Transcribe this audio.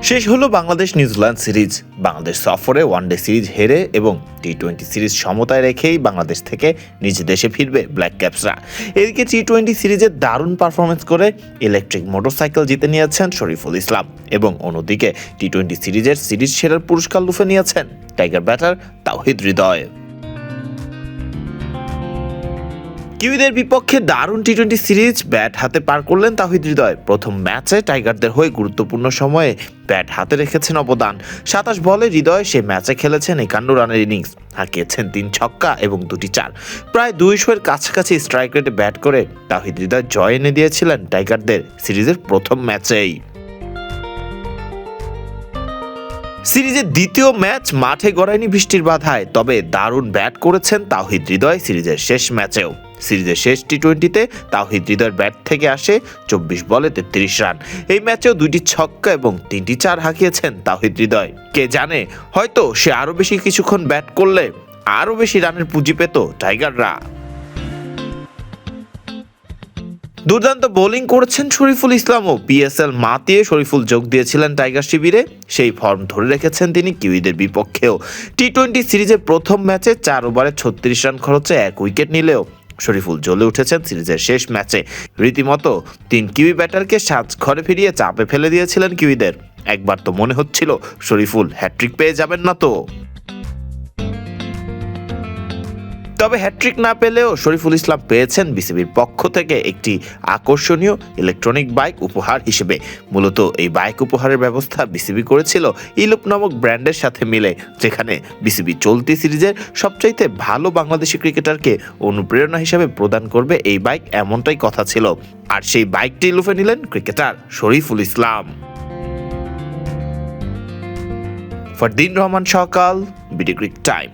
শেষ হলো Bangladesh New Zealand series. Bangladesh সফরে ওয়ানডে সিরিজ হেরে এবং টি-20 সিরিজ সমতায় রেখেই বাংলাদেশ থেকে নিজ দেশে ফিরবে ব্ল্যাক ক্যাপসরা। এদিকে টি-20 সিরিজে দারুণ পারফরমেন্স করে ইলেকট্রিক মোটরসাইকেল জিতে নিয়েছেন শরীফুল ইসলাম এবং অন্যদিকে টি-20 সিরিজের সিরিজ সেরার পুরস্কার লুফে নিয়েছেন টাইগার ব্যাটার তাওহিদ হৃদয়। কিউইদের বিপক্ষে দারুণ টি-20 সিরিজ ব্যাট হাতে পার করলেন তাওহিদ হৃদয়। প্রথম ম্যাচে টাইগারদের হয়ে গুরুত্বপূর্ণ সময়ে ব্যাট হাতে রেখেছেন অবদান। ২৭ বলে হৃদয় সে ম্যাচে খেলেছেন ৫১ রানের ইনিংস, হাঁকিয়েছেন ৩ ছক্কা এবং ২টি চার। প্রায় ২০০-এর কাছাকাছি স্ট্রাইক রেটে ব্যাট করে তাওহিদ হৃদয় জয় এনে দিয়েছিলেন টাইগারদের সিরিজের প্রথম ম্যাচেই। সিরিজের দ্বিতীয় ম্যাচ মাঠে গড়ায়নি বৃষ্টির বাধায়, তবে দারুণ ব্যাট করেছেন তাওহিদ হৃদয় সিরিজের শেষ ম্যাচেও। সিরিজের শেষ টি-20-তে তাওহিদ হৃদয়ের ব্যাট থেকে আসে ২৪ বলে ৩৩ রান। এই ম্যাচেও ২টি ছক্কা এবং ৩টি চার হাঁকিয়েছেন তাওহিদ হৃদয়। কে জানে, হয়তো সে আরও বেশি কিছুক্ষণ ব্যাট করলে আরও বেশি রানের পুঁজি পেত টাইগাররা। দুর্দান্ত বোলিং করেছেন শরীফুল ইসলামও। পিএসএল মাতিয়ে শরীফুল যোগ দিয়েছিলেন টাইগার শিবিরে, সেই ফর্ম ধরে রেখেছেন তিনি কিউইদের বিপক্ষেও। টি-20 সিরিজের প্রথম ম্যাচে ৪ ওভারে ৩৬ রান খরচে ১ উইকেট নিলেও শরীফুল জ্বলে উঠেছেন সিরিজের শেষ ম্যাচে। রীতিমতো ৩ কিউই ব্যাটারকে সাজ ঘরে ফিরিয়ে চাপে ফেলে দিয়েছিলেন কিউইদের। একবার তো মনে হচ্ছিল শরীফুল হ্যাট্রিক পেয়ে যাবেন না তো। তবে হ্যাট্রিক না পেলেও শরীফুল ইসলাম পেয়েছেন বিসিবির পক্ষ থেকে একটি আকর্ষণীয় ইলেকট্রনিক বাইক উপহার হিসেবে। মূলত এই বাইক উপহারের ব্যবস্থা বিসিবি করেছিল ইলুপ নামক ব্র্যান্ডের সাথে মিলে, যেখানে বিসিবি চলতি সিরিজের সবচাইতে ভালো বাংলাদেশি ক্রিকেটারকে অনুপ্রেরণা হিসেবে প্রদান করবে এই বাইক, এমনটাই কথা ছিল। আর সেই বাইকটি লুফে নিলেন ক্রিকেটার শরীফুল ইসলাম। ফরদিন রহমান সকাল, বিডি ক্রিক টাইম।